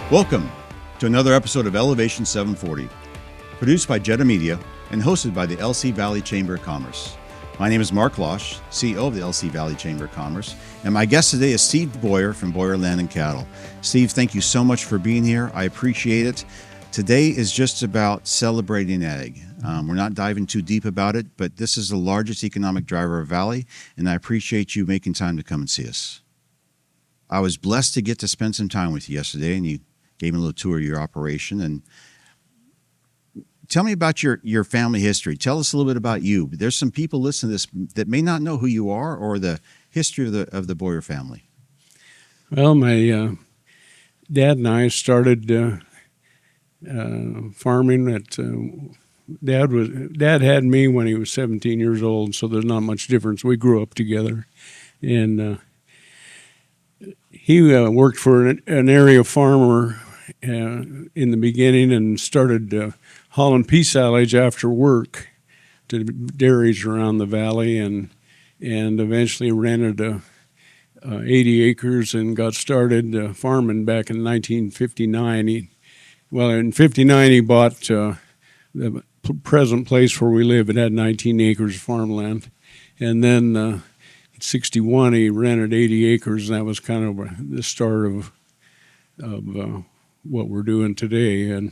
Welcome to another episode of Elevation 740, produced by Jetta Media and hosted by the LC Valley Chamber of Commerce. My name is Mark Losh, CEO of the LC Valley Chamber of Commerce, and my guest today is Steve Boyer from Boyer Land and Cattle. Steve, thank you so much for being here. I appreciate it. Today is just about celebrating ag. We're not diving too deep about it, but this is the largest economic driver of Valley, and I appreciate you making time to come and see us. I was blessed to get to spend some time with you yesterday, and you gave me a little tour of your operation. And tell me about your family history. Tell us a little bit about you. There's some people listening to this that may not know who you are or the history of the Boyer family. Well, my dad and I started farming at Dad had me when he was 17 years old, so there's not much difference. We grew up together, and he worked for an area farmer in the beginning and started hauling pea silage after work to dairies around the valley, and eventually rented 80 acres and got started farming back in 1959. In 59 he bought the present place where we live. It had 19 acres of farmland, and then in 61 he rented 80 acres, and that was kind of the start of what we're doing today. And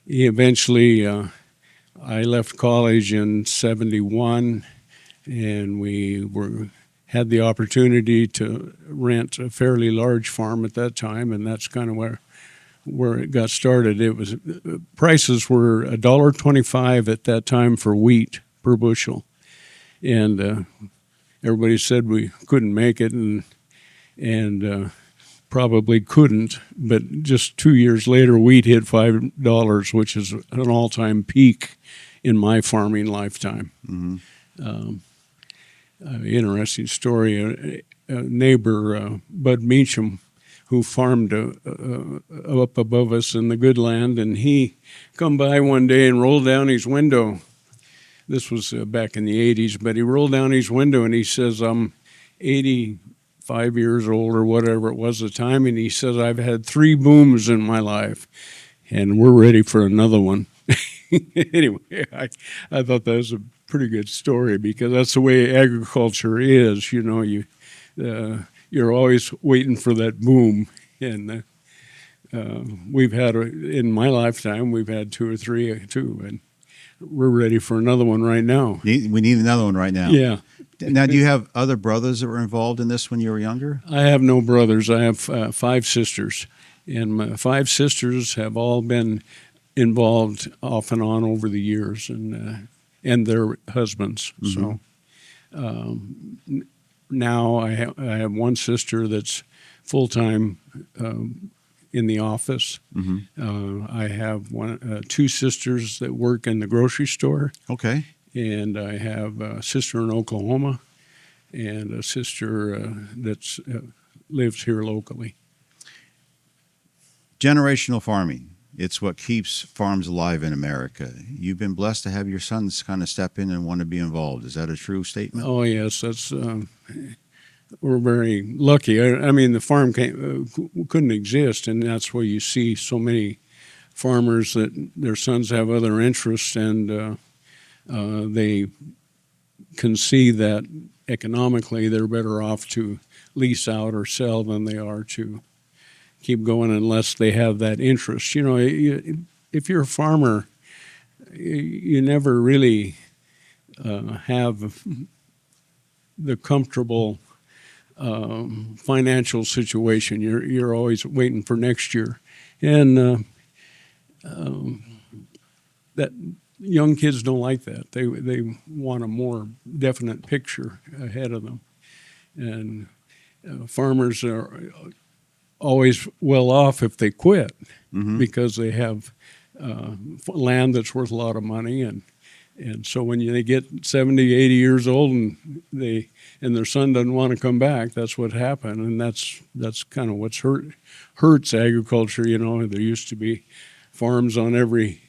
he eventually, I left college in 71, and we had the opportunity to rent a fairly large farm at that time, and that's kind of where it got started. It was prices were $1.25 at that time for wheat per bushel, and everybody said we couldn't make it, and probably couldn't. But just 2 years later, wheat hit $5, which is an all-time peak in my farming lifetime. Mm-hmm. Interesting story. A neighbor, Bud Meacham, who farmed up above us in the good land, and he come by one day and rolled down his window. This was back in the 80s, but he rolled down his window and he says, "I'm 85 years old," or whatever it was at the time, and he says, "I've had 3 booms in my life, and we're ready for another one." Anyway, I thought that was a pretty good story, because that's the way agriculture is. You know, you're always waiting for that boom, and we've had, in my lifetime, we've had 2 or 3 too, and we're ready for another one right now. We need another one right now. Yeah. Now, do you have other brothers that were involved in this when you were younger? I have no brothers. I have 5 sisters, and my 5 sisters have all been involved off and on over the years, and their husbands. Mm-hmm. So now I have one sister that's full-time in the office. Mm-hmm. I have 2 sisters that work in the grocery store. Okay. And I have a sister in Oklahoma and a sister that lives here locally. Generational farming. It's what keeps farms alive in America. You've been blessed to have your sons kind of step in and want to be involved. Is that a true statement? Oh, yes. That's we're very lucky. I mean, the farm couldn't exist, and that's why you see so many farmers that their sons have other interests, and they can see that economically they're better off to lease out or sell than they are to keep going unless they have that interest. You know, if you're a farmer, you never really have the comfortable financial situation. You're always waiting for next year, and that young kids don't like that. They want a more definite picture ahead of them, and farmers are always well off if they quit. Mm-hmm. Because they have land that's worth a lot of money, and so when they get 70, 80 years old and their son doesn't want to come back, that's what happened, and that's kind of what's hurts agriculture. You know, there used to be farms on every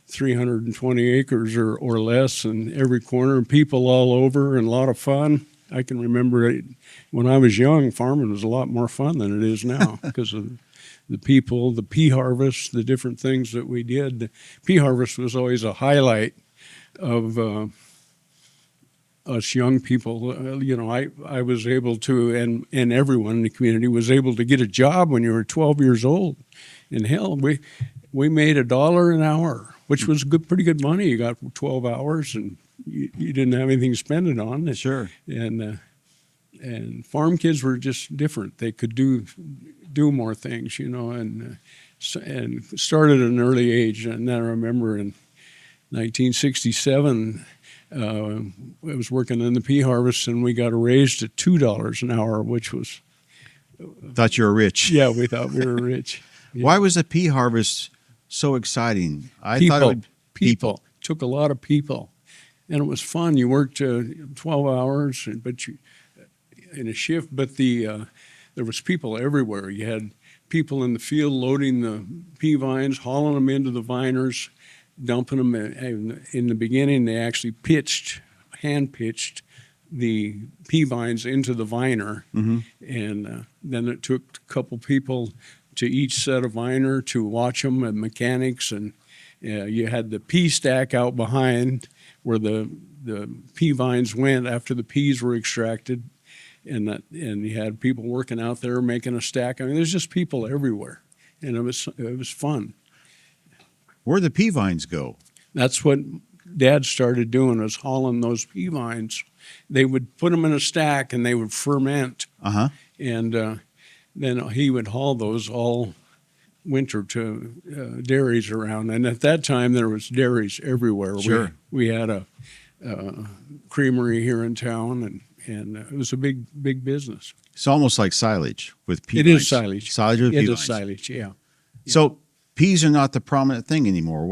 320 acres or less, and every corner, and people all over, and a lot of fun. I can remember when I was young, farming was a lot more fun than it is now because of the people, the pea harvest, the different things that we did. The pea harvest was always a highlight of us young people. I was able to, and everyone in the community was able to get a job when you were 12 years old. And hell, we made $1 an hour, which was pretty good money. You got 12 hours, and you didn't have anything to spend it on. Sure. And farm kids were just different. They could do more things, and started at an early age. And then I remember in 1967, I was working in the pea harvest, and we got a raise to $2 an hour, which was. Thought you were rich. Yeah, we thought we were rich. Yeah. Why was the pea harvest so exciting? People. Took a lot of people, and it was fun. You worked 12 hours, but in a shift. But there was people everywhere. You had people in the field loading the pea vines, hauling them into the viners, dumping them. In the beginning, they actually hand pitched the pea vines into the viner, and then it took a couple people to each set of viner to watch them, and mechanics, and you had the pea stack out behind where the pea vines went after the peas were extracted, and you had people working out there making a stack. I mean, there's just people everywhere, and it was fun. Where'd the pea vines go? That's what Dad started doing, was hauling those pea vines. They would put them in a stack, and they would ferment. And then he would haul those all winter to dairies around. And at that time, there was dairies everywhere. Sure. We had a creamery here in town, and it was a big business. It's almost like silage with pea It vines. is silage. Silage with pea It vines. is silage, yeah. So peas are not the prominent thing anymore.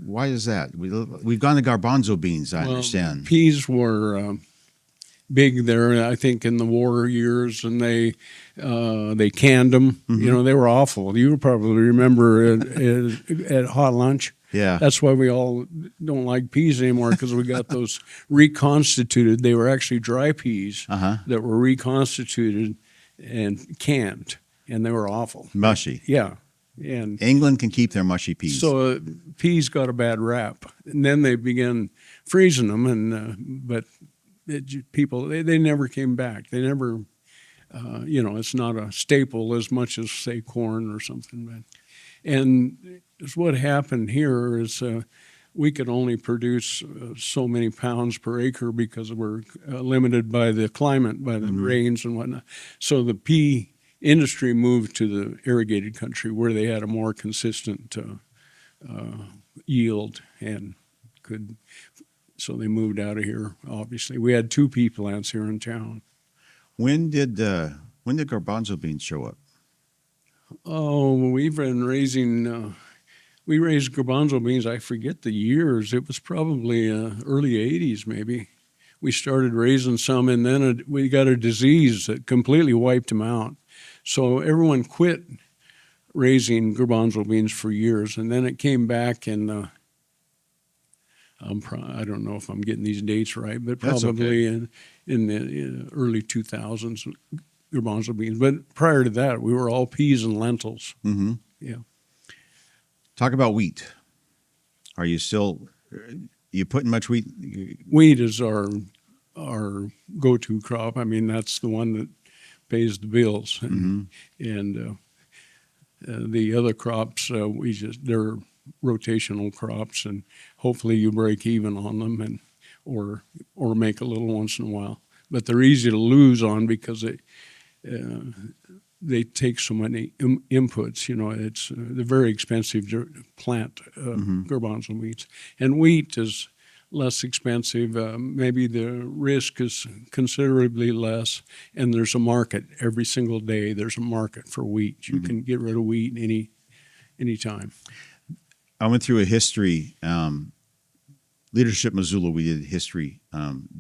Why is that? We've gone to garbanzo beans, I understand. Peas were big there, I think, in the war years, and they canned them. They were awful. You probably remember at hot lunch. Yeah. That's why we all don't like peas anymore, because we got those reconstituted. They were actually dry peas that were reconstituted and canned, and they were awful. Mushy. Yeah. And England can keep their mushy peas. so peas got a bad rap, and then they began freezing them, and but people they never came back. They never, it's not a staple as much as, say, corn or something. And what happened here is we could only produce so many pounds per acre because we're limited by the climate, by the rains and whatnot. So the pea industry moved to the irrigated country, where they had a more consistent yield and could. So they moved out of here. Obviously, we had 2 pea plants here in town. When did garbanzo beans show up? Oh, we've been raising. We raised garbanzo beans. I forget the years. It was probably early '80s, maybe. We started raising some, and then we got a disease that completely wiped them out. So everyone quit raising garbanzo beans for years, and then it came back, and I don't know if I'm getting these dates right, but probably in the early 2000s, garbanzo beans. But prior to that, we were all peas and lentils. Yeah. Talk about wheat. Are you putting much wheat? Wheat is our go-to crop. I mean, that's the one that pays the bills, and the other crops they're rotational crops, and hopefully you break even on them, and or make a little once in a while. But they're easy to lose on because they take so many inputs. They're very expensive to plant garbanzo beans, and wheat is less expensive. Maybe the risk is considerably less, and there's a market every single day. There's a market for wheat. You can get rid of wheat any time. I went through a history, Leadership Missoula, we did a history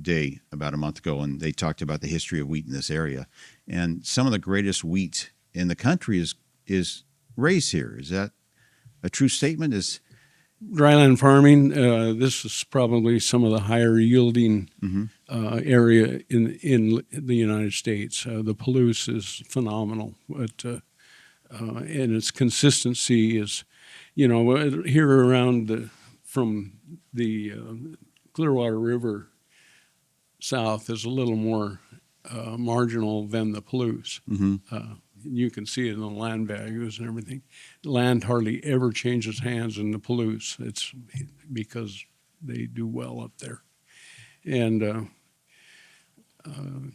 day about a month ago, and they talked about the history of wheat in this area. And some of the greatest wheat in the country is raised here. Is that a true statement? Dryland farming, this is probably some of the higher yielding area in the United States. The Palouse is phenomenal, but and its consistency is, here around from the Clearwater River south is a little more marginal than the Palouse. You can see it in the land values and everything. Land hardly ever changes hands in the Palouse. It's because they do well up there. And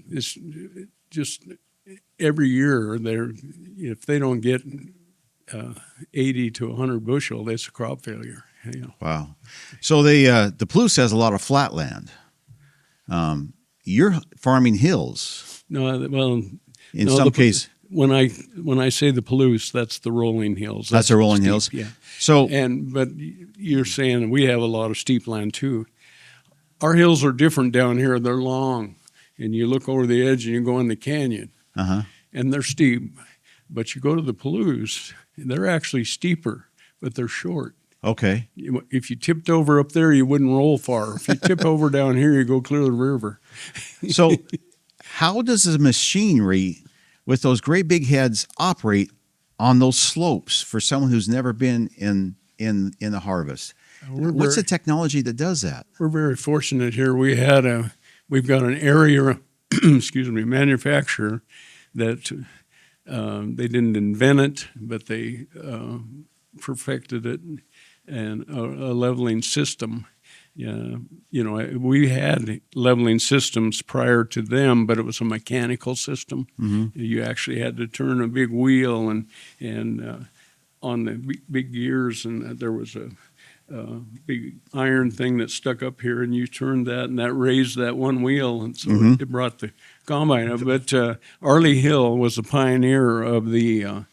it's just every year, if they don't get 80 to 100 bushel, it's a crop failure. Wow. So the Palouse has a lot of flat land. You're farming hills. No, well, in some cases. When I say the Palouse, that's the rolling hills. That's the rolling steep, hills. Yeah. So but you're saying we have a lot of steep land too. Our hills are different down here. They're long, and you look over the edge and you go in the canyon, and they're steep. But you go to the Palouse, they're actually steeper, but they're short. Okay. If you tipped over up there, you wouldn't roll far. If you tip over down here, you go clear the river. So how does the machinery with those great big heads operate on those slopes for someone who's never been in the harvest? What's the technology that does that? We're very fortunate here. We've got an area, manufacturer that they didn't invent it, but they perfected it, and a leveling system. We had leveling systems prior to them, but it was a mechanical system. You actually had to turn a big wheel and on the big gears, and there was a big iron thing that stuck up here, and you turned that, and that raised that one wheel, and so it brought the combine up. But Arley Hill was a pioneer of the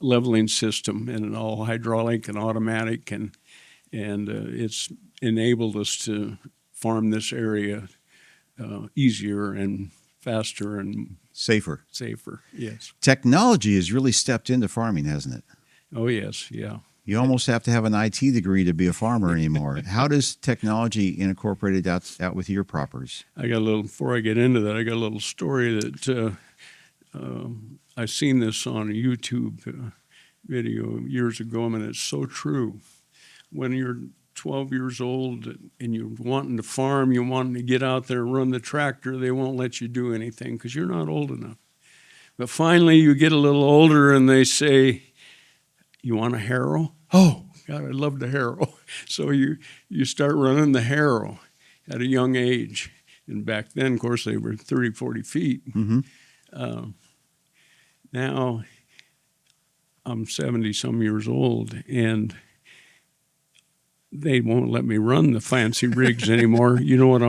leveling system, and all hydraulic and automatic, and it's enabled us to farm this area easier and faster and safer. Yes. Technology has really stepped into farming, hasn't it? Oh yes, yeah. You almost have to have an IT degree to be a farmer anymore. How does technology incorporate out with your properties? Before I get into that, I got a little story that I seen this on a YouTube video years ago, and it's so true. When you're 12 years old and you're wanting to farm, you're wanting to get out there and run the tractor, they won't let you do anything because you're not old enough. But finally you get a little older and they say, "You want a harrow?" "Oh, God, I'd love the harrow." So you start running the harrow at a young age. And back then, of course, they were 30, 40 feet. Now I'm 70-some years old, and they won't let me run the fancy rigs anymore. You know what?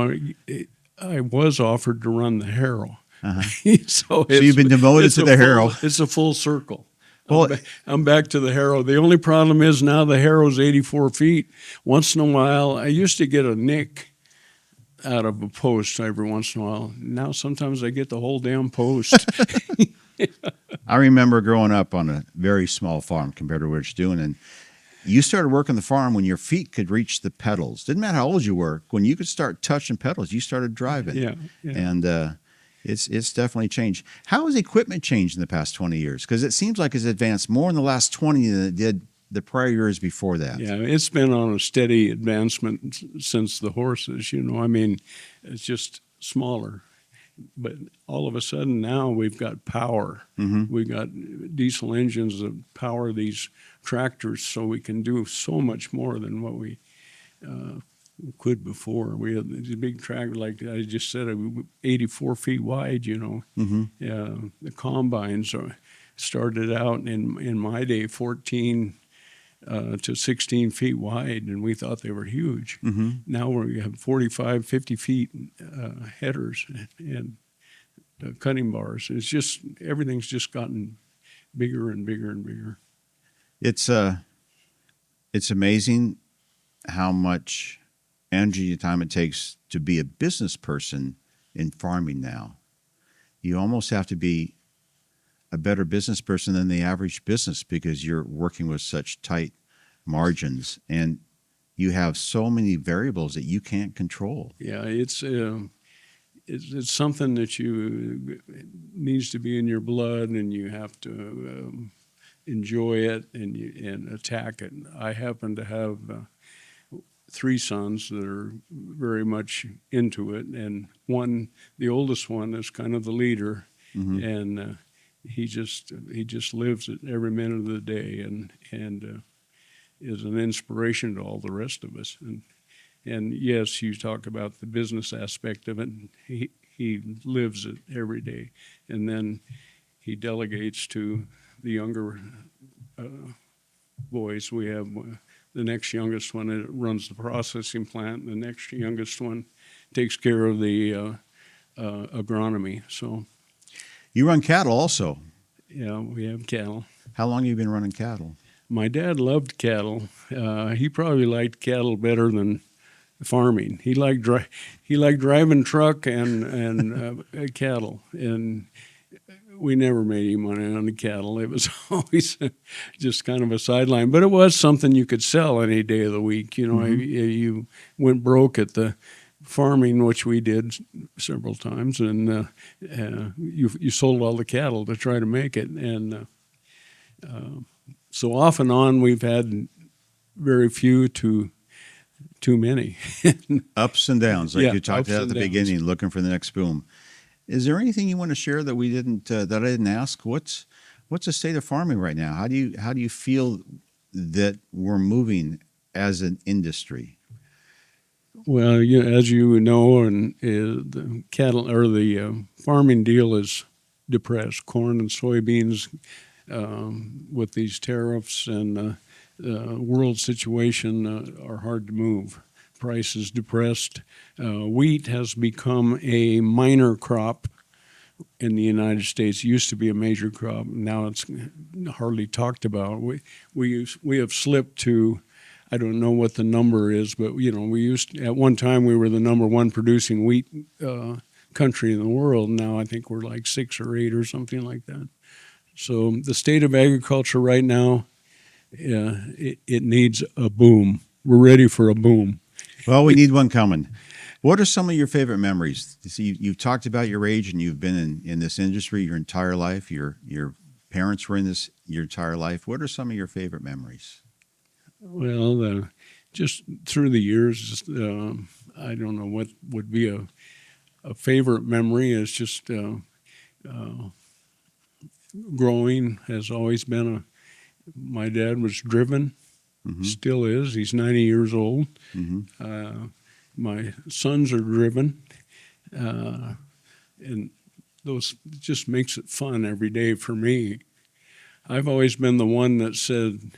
I was offered to run the harrow. So you've been demoted to the harrow. It's a full circle. Well, I'm back to the harrow. The only problem is now the harrow's 84 feet. Once in a while, I used to get a nick out of a post every once in a while. Now sometimes I get the whole damn post. I remember growing up on a very small farm compared to what you're doing, and you started working the farm when your feet could reach the pedals. Didn't matter how old you were. When you could start touching pedals, you started driving. Yeah. And it's definitely changed. How has equipment changed in the past 20 years? Because it seems like it's advanced more in the last 20 than it did the prior years before that. Yeah, it's been on a steady advancement since the horses. It's just smaller. But all of a sudden now we've got power. We've got diesel engines that power these tractors, so we can do so much more than what we could before. We had these big tractors, like I just said, 84 feet wide. The combines started out in my day 14 to 16 feet wide, and we thought they were huge. Now we have 45, 50 feet headers and cutting bars. It's just, everything's just gotten bigger and bigger and bigger. It's amazing how much energy and time it takes to be a business person in farming now. You almost have to be a better business person than the average business because you're working with such tight margins and you have so many variables that you can't control. Yeah, it's something that needs to be in your blood, and you have to enjoy it and attack it. I happen to have three sons that are very much into it, and the oldest one, is kind of the leader, and he just lives it every minute of the day, and is an inspiration to all the rest of us. And yes, you talk about the business aspect of it. He lives it every day, and then he delegates to the younger boys. We have the next youngest one that runs the processing plant. The next youngest one takes care of the agronomy. So, You run cattle also. yeah, we have cattle. How long have you been running cattle? My dad loved cattle. He probably liked cattle better than farming. He liked driving truck and cattle, and we never made any money on the cattle. It was always just kind of a sideline, but it was something you could sell any day of the week. You know, you went broke at the farming, which we did several times, and you sold all the cattle to try to make it. And so off and on, we've had very few to too many. Ups and downs, like Yeah, you talked ups about at and the downs. beginning, looking for the next boom. Is there anything you want to share that we didn't that I didn't ask? What's the state of farming right now? How do you feel that we're moving as an industry? Well, as you know, and the cattle or the farming deal is depressed. Corn and soybeans, with these tariffs and world situation, are hard to move. Price is depressed. Wheat has become a minor crop in the United States. It used to be a major crop. Now it's hardly talked about. We have slipped to, I don't know what the number is, but at one time we were the number one producing wheat country in the world. Now I think we're like 6 or 8 or something like that. So the state of agriculture right now, it needs a boom. We're ready for a boom. Well, we need one coming. What are some of your favorite memories? See, you've talked about your age, and you've been in this industry your entire life. Your parents were in this your entire life. What are some of your favorite memories? Well, just through the years, I don't know what would be a favorite memory. Is just growing has always been my dad was driven, still is. He's 90 years old. My sons are driven, and those just makes it fun every day for me. I've always been the one that said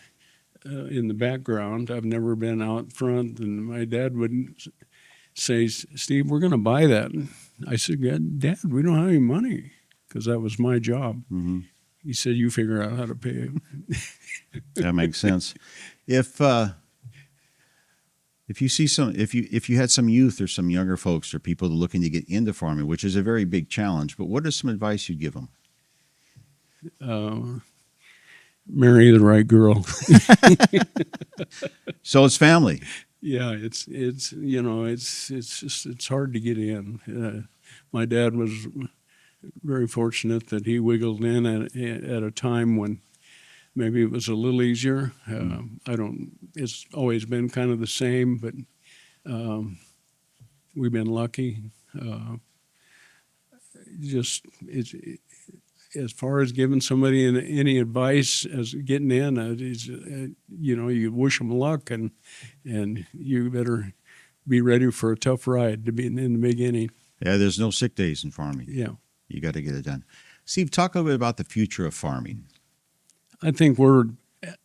in the background. I've never been out front, and my dad would say, "Steve, we're going to buy that." I said, "Dad, we don't have any money," because that was my job. He said, "You figure out how to pay it." That makes sense. If you see if you had some youth or some younger folks or people looking to get into farming, which is a very big challenge, but what is some advice you'd give them? Marry the right girl. So it's family. Yeah, it's hard to get in. My dad was very fortunate that he wiggled in at a time when maybe it was a little easier. It's always been kind of the same, but we've been lucky. As far as giving somebody any advice as getting in, you wish them luck, and you better be ready for a tough ride to be in the beginning. Yeah, there's no sick days in farming. Yeah. You got to get it done. Steve, talk a little bit about the future of farming. I think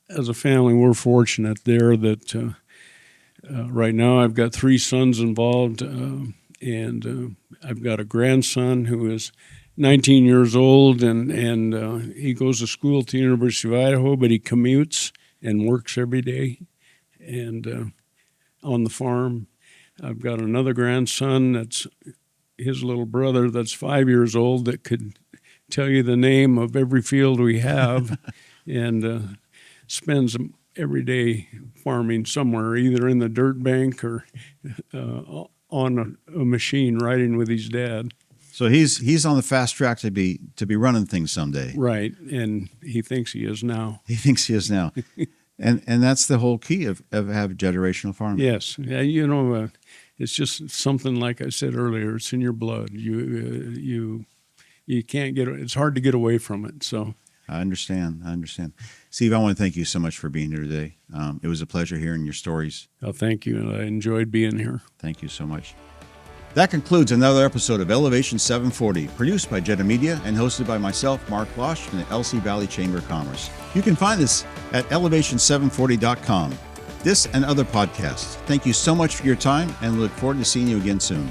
as a family, we're fortunate there that right now I've got 3 sons involved, and I've got a grandson who is 19 years old, and he goes to school at the University of Idaho, but he commutes and works every day and on the farm. I've got another grandson that's his little brother that's 5 years old that could tell you the name of every field we have and spends every day farming somewhere, either in the dirt bank or on a machine riding with his dad. So he's on the fast track to be running things someday. Right, and he thinks he is now. He thinks he is now. And that's the whole key of having generational farming. Yes, yeah, it's just something, like I said earlier, it's in your blood. You can't get, it's hard to get away from it. So I understand. Steve, I want to thank you so much for being here today. It was a pleasure hearing your stories. oh, thank you. I enjoyed being here. Thank you so much. That concludes another episode of Elevation 740, produced by Jetta Media and hosted by myself, Mark Losh, from the LC Valley Chamber of Commerce. You can find us at elevation740.com. This and other podcasts. Thank you so much for your time, and look forward to seeing you again soon.